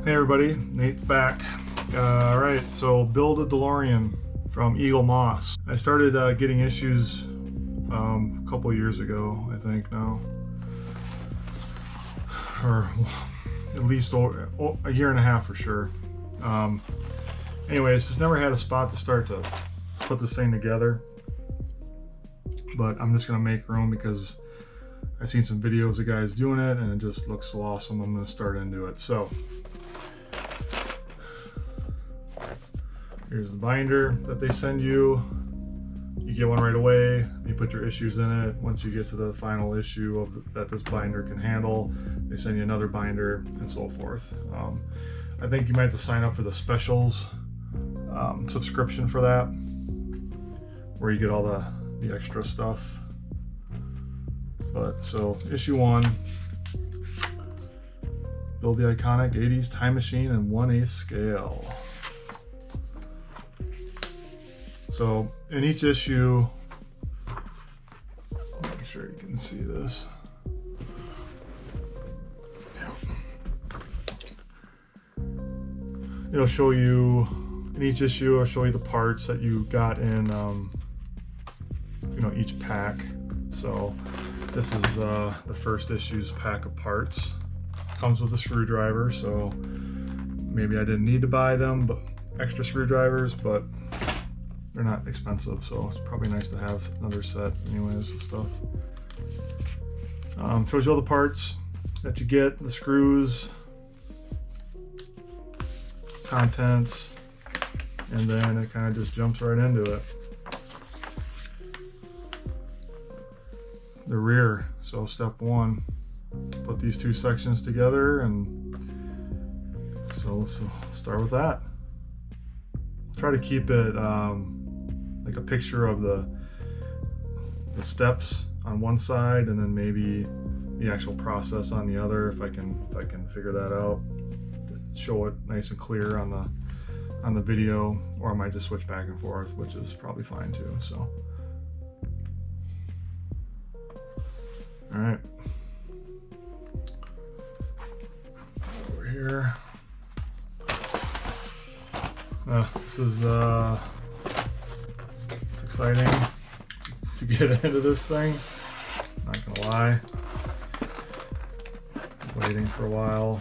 Hey everybody, Nate's back. Alright, so build a Delorean from Eaglemoss. I started getting issues a couple years ago, I think now. Or at least a year and a half for sure. Anyways, just never had a spot to start to put this thing together. But I'm just going to make room because I've seen some videos of guys doing it and it just looks so awesome. I'm going to start into it. So here's the binder that they send you. You get one right away. You put your issues in it. Once you get to the final issue that this binder can handle, they send you another binder and so forth. I think you might have to sign up for the specials subscription for that, where you get all the extra stuff. But so issue 1, build the iconic 80s time machine in 1/8 scale. So in each issue, make sure you can see this. It'll show you, in each issue, it'll show you the parts that you got in each pack. So this is the first issue's pack of parts. Comes with a screwdriver, so maybe I didn't need to buy them, but extra screwdrivers, but they're not expensive, so it's probably nice to have another set anyways of stuff. Shows you all the parts that you get, the screws, contents, and then it kind of just jumps right into it. The rear, so step 1, put these two sections together, and so let's start with that. I'll try to keep it like a picture of the steps on one side and then maybe the actual process on the other, if I can figure that out. Show it nice and clear on the video, or I might just switch back and forth, which is probably fine too. So all right, over here. This is it's exciting to get into this thing. Not gonna lie, waiting for a while.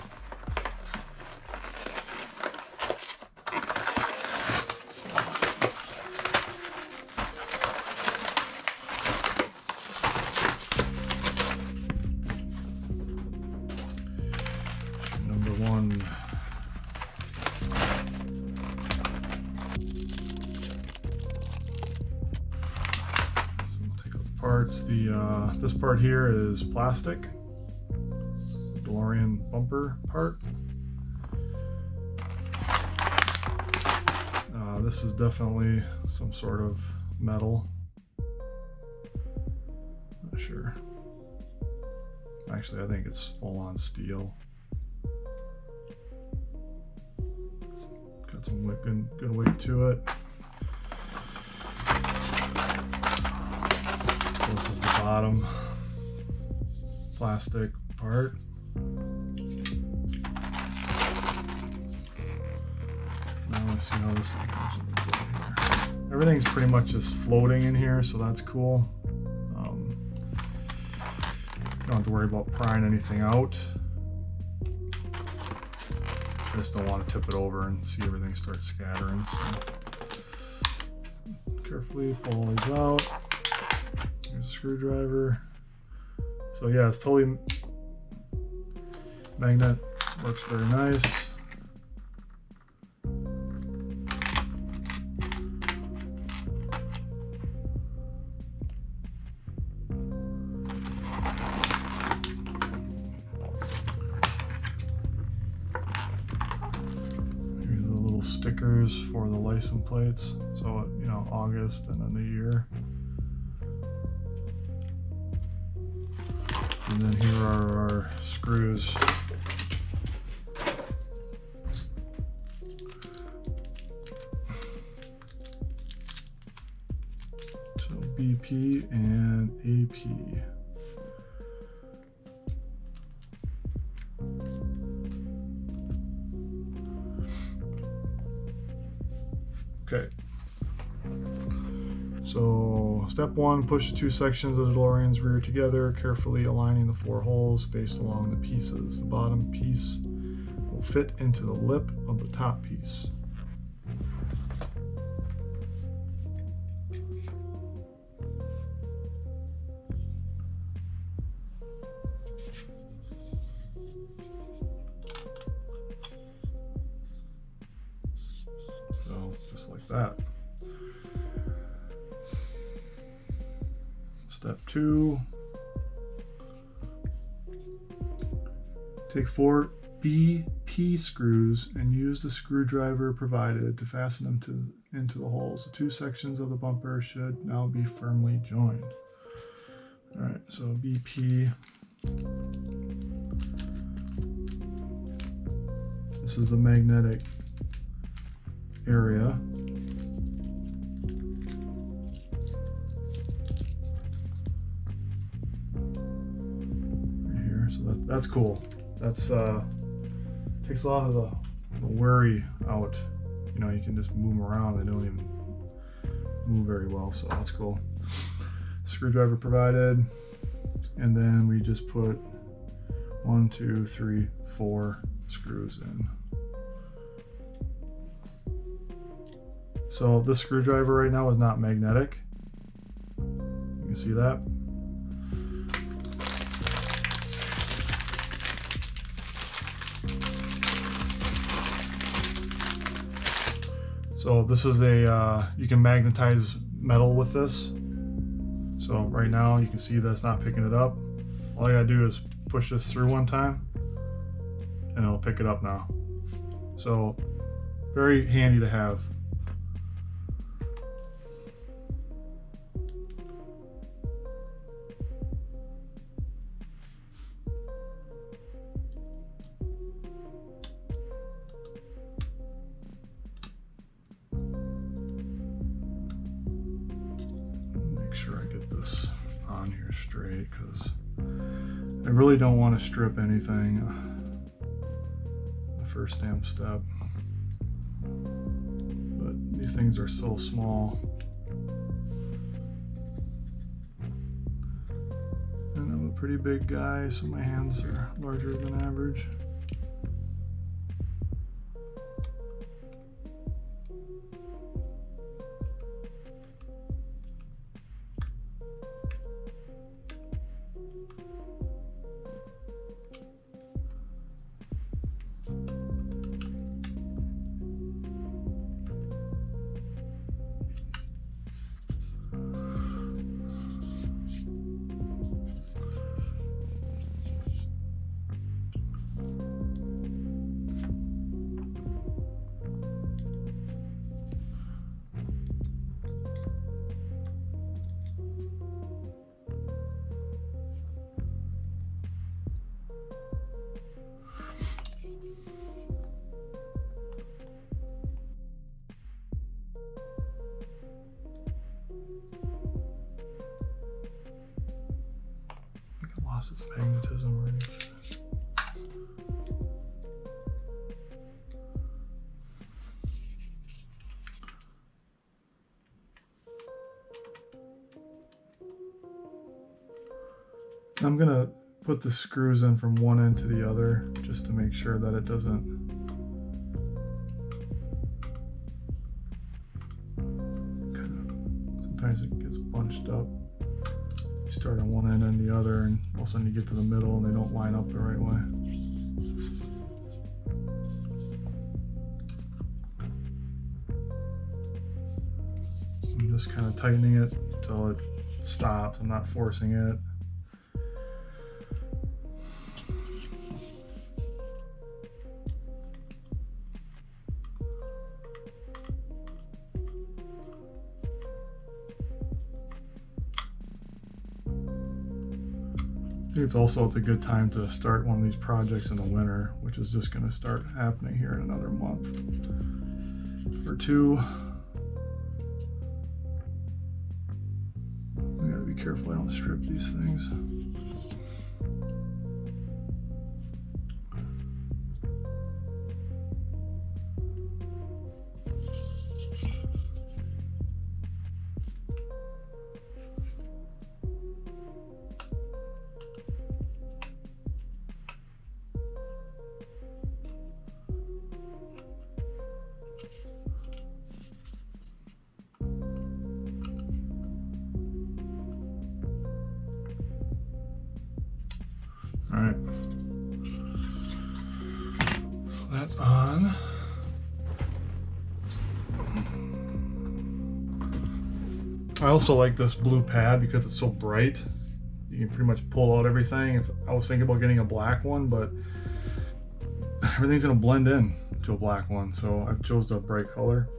Number 1. Parts. This part here is plastic, Delorean bumper part. This is definitely some sort of metal. Not sure. Actually, I think it's full-on steel. It's got some good weight to it. This is the bottom plastic part. Now let's see how this thing comes in here. Everything's pretty much just floating in here, so that's cool. Don't have to worry about prying anything out. I just don't want to tip it over and see everything start scattering. So carefully pull all these out. Here's a screwdriver. So yeah, it's totally magnet, works very nice. Here's the little stickers for the license plates. So August and then the year. And then here are our screws. So BP and AP. Okay. So step 1, push the 2 sections of the DeLorean's rear together, carefully aligning the 4 holes spaced along the pieces. The bottom piece will fit into the lip of the top piece. So just like that. Step 2, take 4 BP screws and use the screwdriver provided to fasten them into the holes. The 2 sections of the bumper should now be firmly joined. All right, so BP. This is the magnetic area. So that's cool. That's takes a lot of the worry out. You know, you can just move them around. They don't even move very well, so that's cool. Screwdriver provided, and then we just put 1, 2, 3, 4 screws in. So this screwdriver right now is not magnetic. You can see that. So this is a, you can magnetize metal with this. So right now you can see that's not picking it up. All I gotta do is push this through one time and it'll pick it up now. So very handy to have. Make sure I get this on here straight, because I really don't want to strip anything the first damn step, but these things are so small, and I'm a pretty big guy, so my hands are larger than average. Lost its magnetism already. I'm gonna put the screws in from one end to the other just to make sure that it doesn't sometimes it gets bunched up. You start on one end and the other, and all of a sudden you get to the middle and they don't line up the right way. I'm just kind of tightening it until it stops. I'm not forcing it. I think it's a good time to start one of these projects in the winter, which is just going to start happening here in another month or two. I gotta be careful I don't strip these things. on. I also like this blue pad because it's so bright. You can pretty much pull out everything. If I was thinking about getting a black one, but everything's gonna blend in to a black one, so I chose the bright color.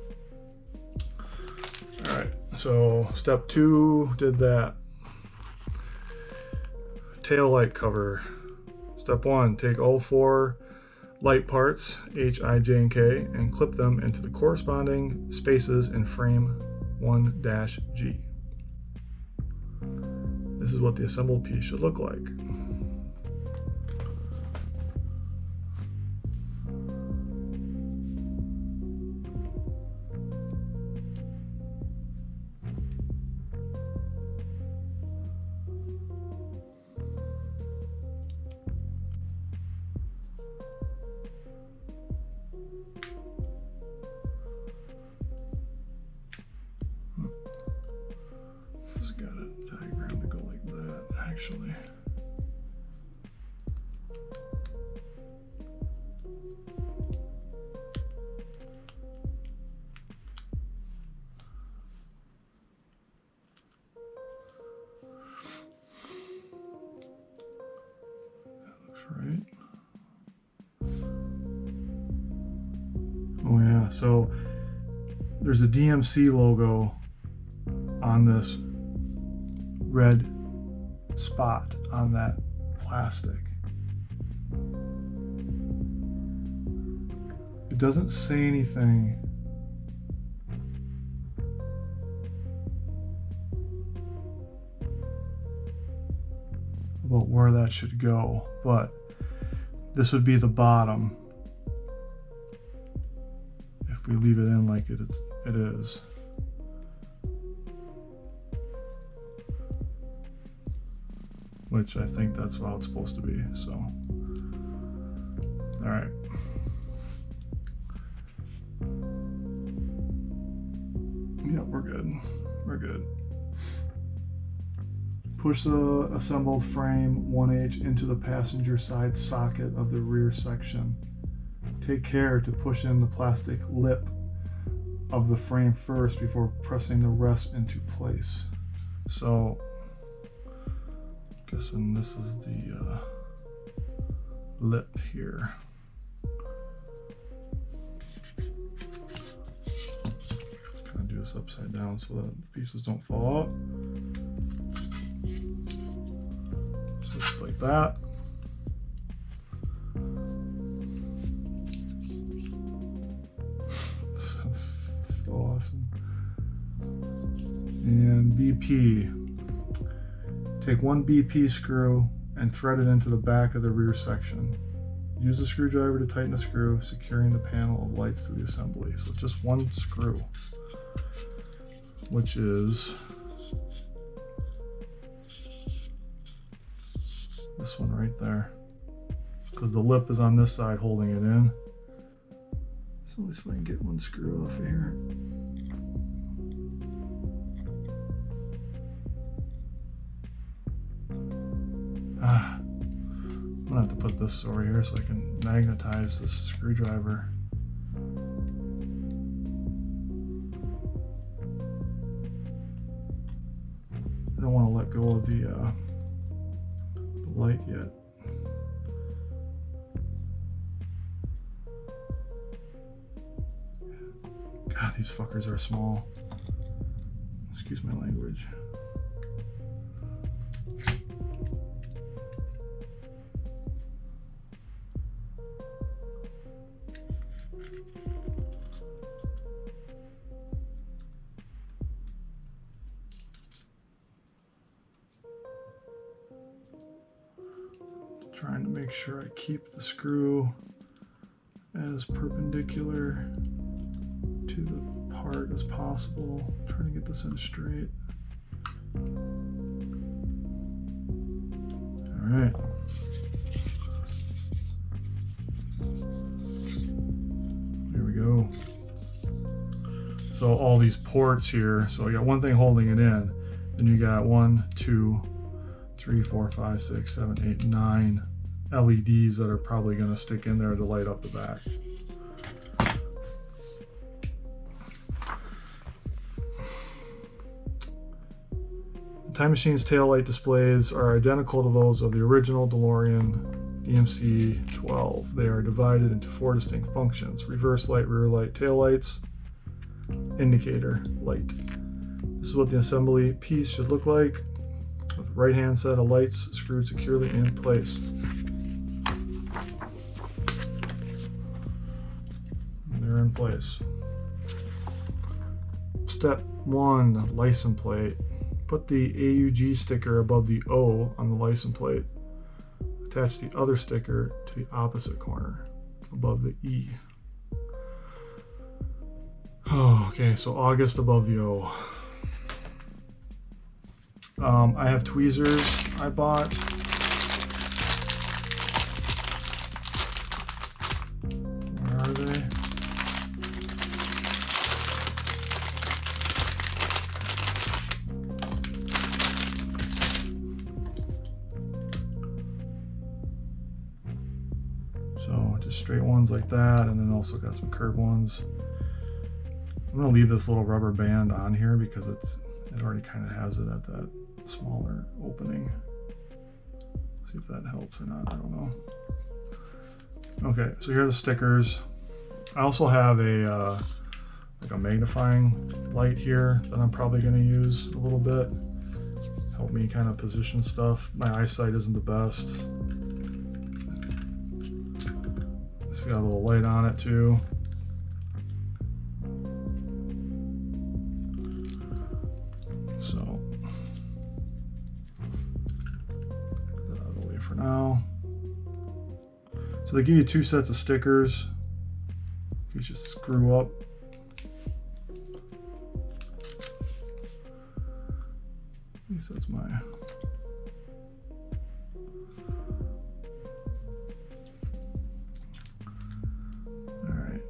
All right, so step 2 did that. Tail light cover. Step 1, take all 4 light parts, H, I, J, and K, and clip them into the corresponding spaces in frame 1-G. This is what the assembled piece should look like. Just got a diagram to go like that, actually. That looks right. Oh yeah, so there's a DMC logo on this red spot on that plastic. It doesn't say anything about where that should go, but this would be the bottom if we leave it in like it is. Which I think that's how it's supposed to be, so. All right. Yep, we're good. We're good. Push the assembled frame 1H into the passenger side socket of the rear section. Take care to push in the plastic lip of the frame first before pressing the rest into place. So, guessing this is the lip here. Kind of do this upside down so that the pieces don't fall out. So just like that. So awesome. And BP. Take one BP screw and thread it into the back of the rear section. Use the screwdriver to tighten the screw, securing the panel of lights to the assembly. So it's just one screw, which is this one right there, because the lip is on this side holding it in. So at least I can get one screw off of here. I'm gonna have to put this over here so I can magnetize this screwdriver. I don't want to let go of the light yet. God, these fuckers are small. Excuse my language. Trying to make sure I keep the screw as perpendicular to the part as possible. Trying to get this in straight. All right. There we go. So all these ports here. So I got one thing holding it in. Then you got 1, 2, 3, 4, 5, 6, 7, 8, 9 LEDs that are probably going to stick in there to light up the back. Time Machine's taillight displays are identical to those of the original DeLorean EMC-12. They are divided into 4 distinct functions: reverse light, rear light, taillights, indicator light. This is what the assembly piece should look like, with the right-hand set of lights screwed securely in place. And they're in place. Step 1, license plate. Put the AUG sticker above the O on the license plate. Attach the other sticker to the opposite corner, above the E. Oh, okay, so August above the O. I have tweezers I bought. Where are they? So just straight ones like that, and then also got some curved ones. I'm gonna leave this little rubber band on here because it already kind of has it at that smaller opening. See if that helps or not, I don't know. Okay, so here are the stickers. I also have a like a magnifying light here that I'm probably gonna use a little bit. Help me kind of position stuff. My eyesight isn't the best. It's got a little light on it too. So, put that out of the way for now. So they give you 2 sets of stickers. You just screw up. At least that's my... Alright.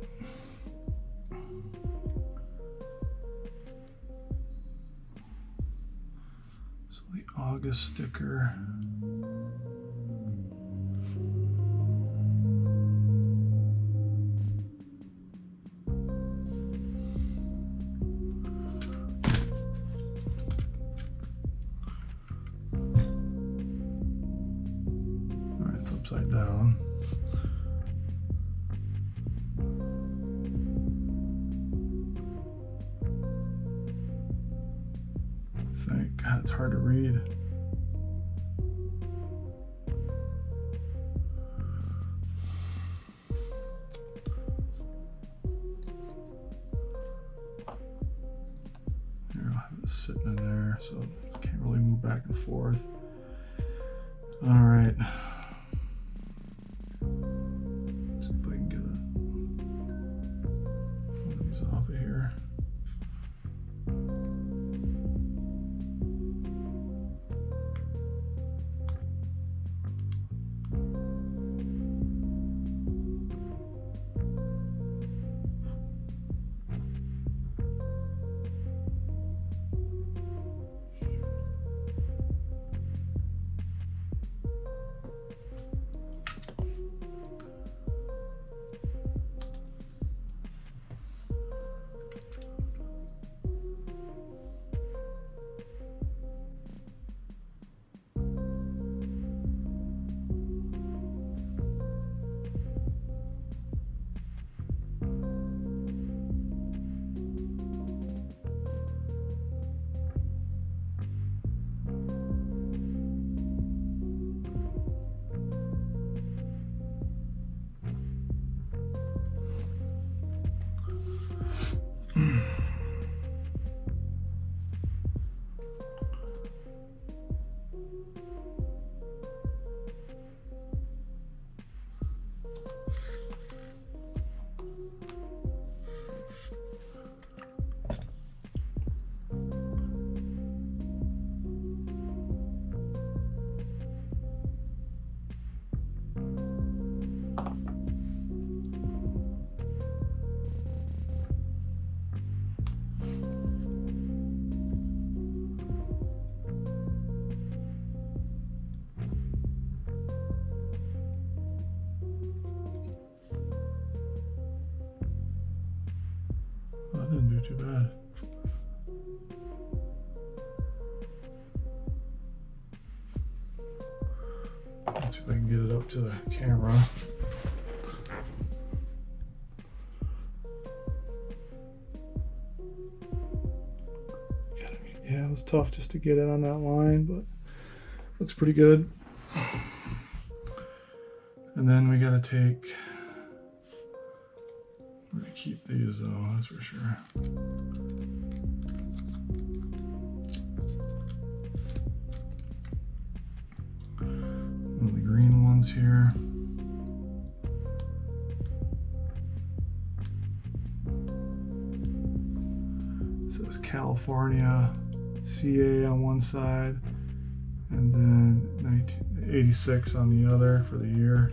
So the August sticker. Upside down. I think, God, it's hard to read. Here, I'll have it sitting in there so I can't really move back and forth. All right. Off of here. That didn't do too bad. if I can get it up to the camera. Yeah, it was tough just to get it on that line, but looks pretty good. And then we gotta take, we're gonna keep these though, that's for sure. And the green ones here. It says California, CA on one side, and then 1986 on the other for the year.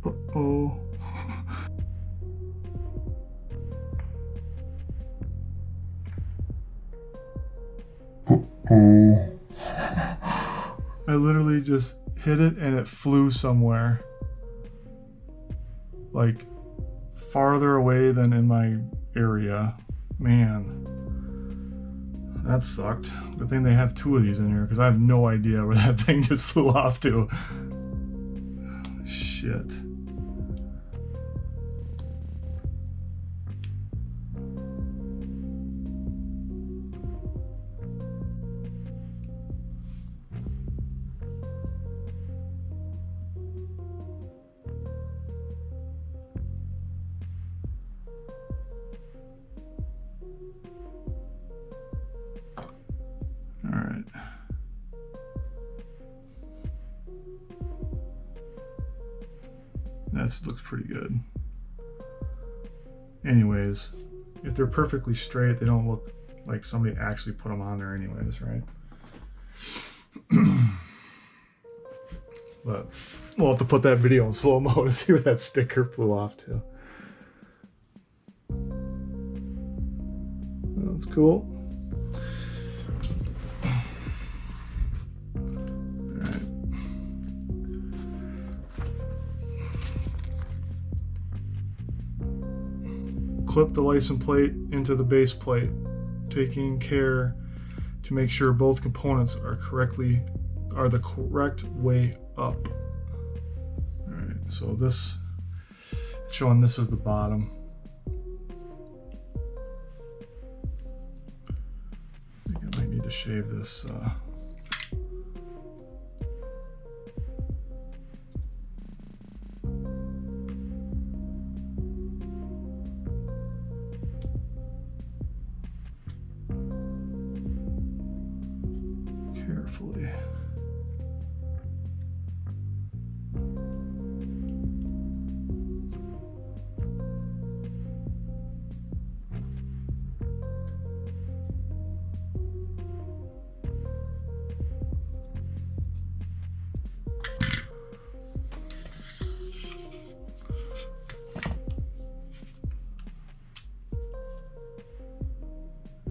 Uh-oh. I literally just hit it and it flew somewhere. Like farther away than in my area. Man. That sucked. Good thing they have two of these in here because I have no idea where that thing just flew off to. Shit. All right. That looks pretty good. Anyways, if they're perfectly straight, they don't look like somebody actually put them on there anyways, right? But we'll have to put that video in slow-mo to see where that sticker flew off to. That's cool. Clip the license plate into the base plate, taking care to make sure both components are the correct way up. All right, so this showing this is the bottom. I think I might need to shave this. Carefully.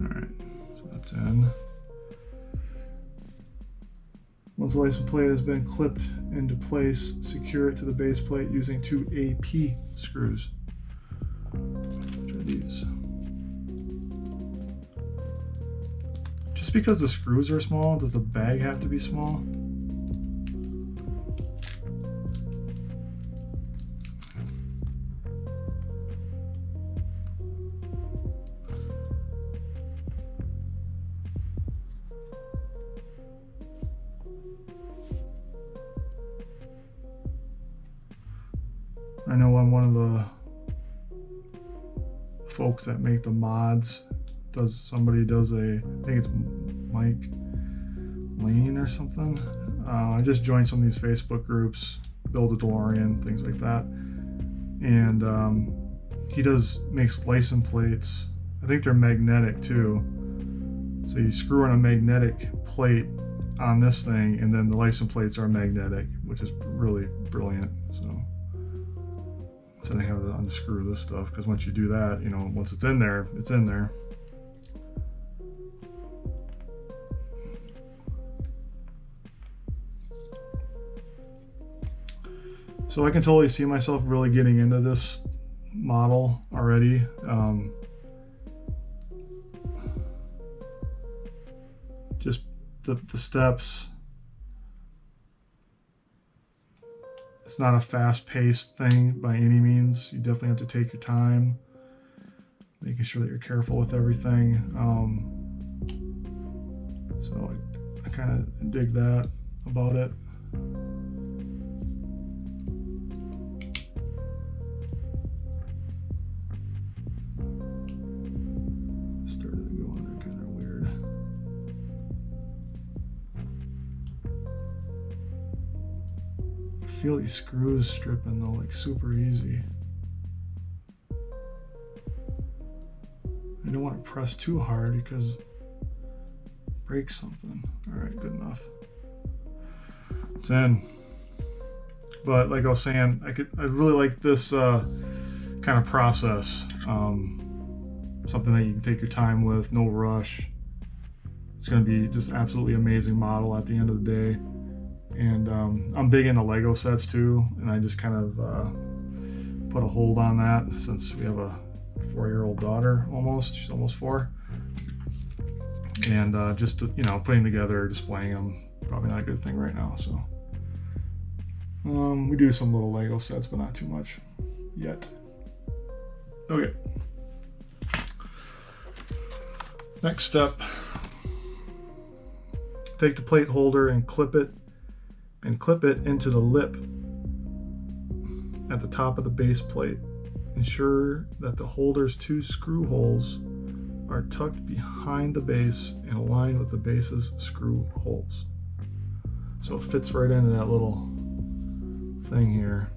All right, so that's in. Once the license plate has been clipped into place, secure it to the base plate using 2 AP screws. Which are these? Just Just because the screws are small, does the bag have to be small? I know I'm one of the folks that make the mods. Somebody does I think it's Mike Lane or something. I just joined some of these Facebook groups, Build a Delorean, things like that. And he makes license plates. I think they're magnetic too. So you screw in a magnetic plate on this thing, and then the license plates are magnetic, which is really brilliant. So I have to unscrew this stuff, because once you do that, you know, once it's in there, it's in there. So I can totally see myself really getting into this model already. Just the steps. It's not a fast-paced thing by any means. You definitely have to take your time, making sure that you're careful with everything. So I kind of dig that about it. Started to go under kind of weird. I feel these screws stripping though, like super easy. I don't want to press too hard because it breaks something. All right, good enough. It's in. But like I was saying, I really like this kind of process. Something that you can take your time with, no rush. It's going to be just absolutely amazing model at the end of the day. And I'm big into Lego sets too, and I just kind of put a hold on that since we have a 4-year-old daughter almost. She's almost 4. And just to, you know, putting together, displaying them, probably not a good thing right now. So we do some little Lego sets, but not too much yet. Okay. Next step, take the plate holder and clip it into the lip at the top of the base plate. Ensure that the holder's 2 screw holes are tucked behind the base and aligned with the base's screw holes. So it fits right into that little thing here.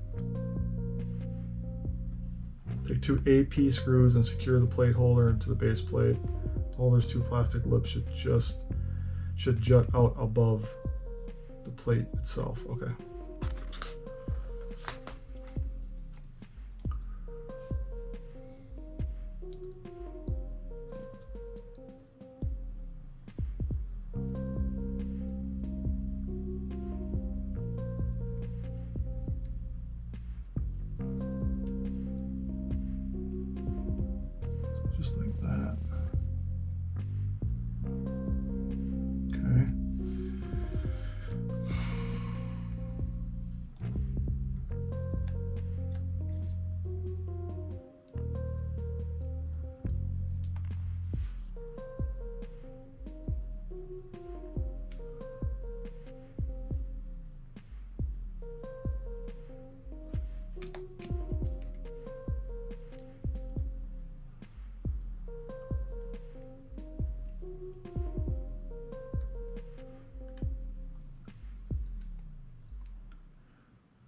Take 2 AP screws and secure the plate holder into the base plate. The holder's 2 plastic lips should jut out above the plate itself. Okay. Just like that. Okay.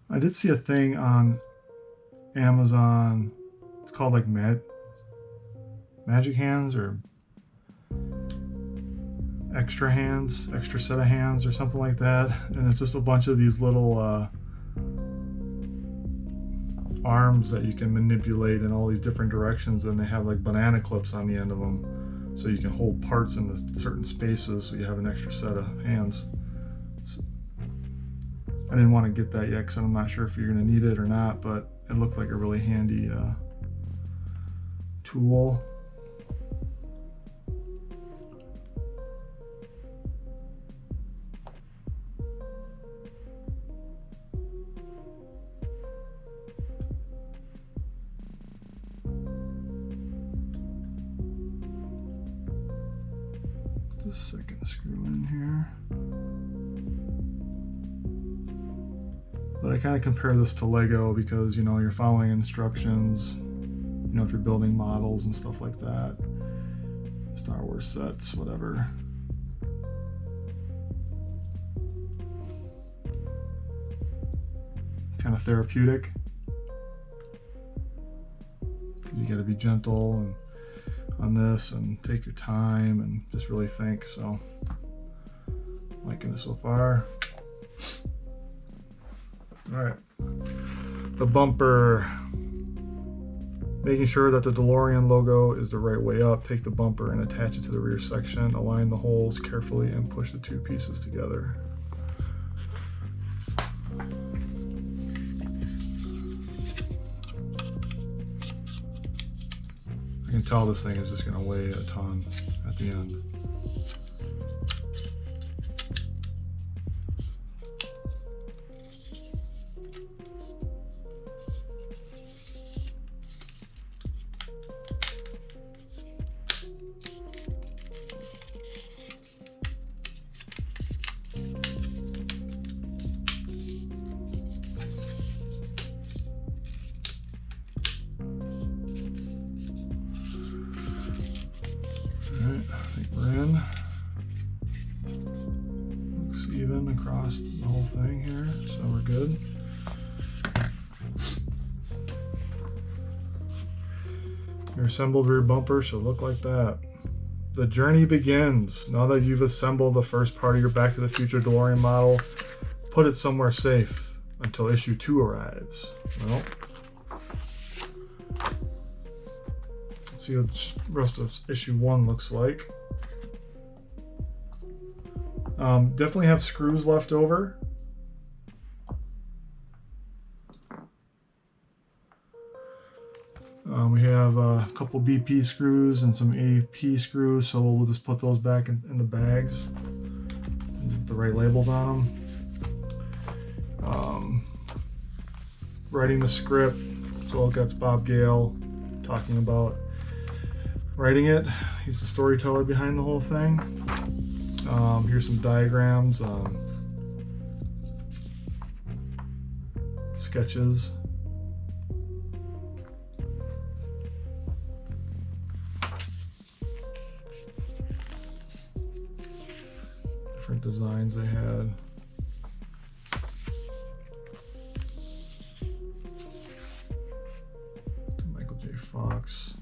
I did see a thing on Amazon. It's called like Magic Hands or Extra Hands, Extra Set of Hands or something like that. And it's just a bunch of these little arms that you can manipulate in all these different directions, and they have like banana clips on the end of them, so you can hold parts in the certain spaces, so you have an extra set of hands. So, I didn't want to get that yet because I'm not sure if you're going to need it or not, but it looked like a really handy tool. second screw in here. But I kind of compare this to Lego because, you know, you're following instructions, you know, if you're building models and stuff like that. Star Wars sets, whatever. Kind of therapeutic. You got to be gentle and on this and take your time and just really think. So, liking it so far. All right, the bumper. Making sure that the Delorean logo is the right way up. Take the bumper and attach it to the rear section. Align the holes carefully and push the two pieces together. I can tell this thing is just going to weigh a ton at the end. I think we're in. Looks even across the whole thing here, so we're good. Your assembled rear bumper should look like that. The journey begins. Now that you've assembled the first part of your Back to the Future DeLorean model, put it somewhere safe until issue 2 arrives. Well, see what the rest of issue 1 looks like. Definitely have screws left over. We have a couple BP screws and some AP screws, so we'll just put those back in the bags with the right labels on them. Writing the script, so that's Bob Gale talking about writing it. He's the storyteller behind the whole thing. Here's some diagrams, sketches. Different designs they had. Michael J. Fox.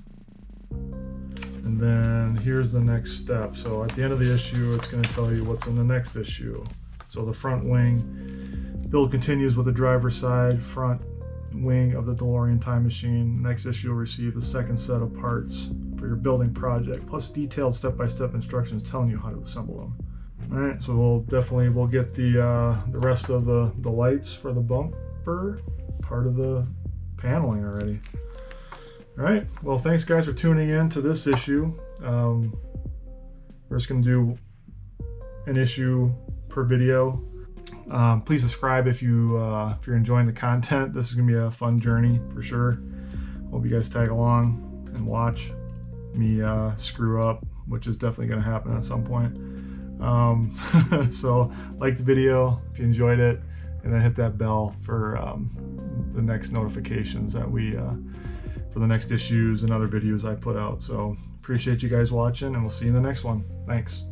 And then here's the next step. So at the end of the issue, it's going to tell you what's in the next issue. So the front wing build continues with the driver's side front wing of the DeLorean time machine. Next issue will receive the second set of parts for your building project, plus detailed step-by-step instructions telling you how to assemble them. All right, so we'll get the rest of the lights for the bumper part of the paneling already. All right, well, thanks guys for tuning in to this issue. We're just gonna do an issue per video. Please subscribe if you're enjoying the content. This is gonna be a fun journey for sure. Hope you guys tag along and watch me screw up, which is definitely gonna happen at some point. So like the video if you enjoyed it, and then hit that bell for the next notifications that we for the next issues and other videos I put out. So appreciate you guys watching, and we'll see you in the next one. Thanks.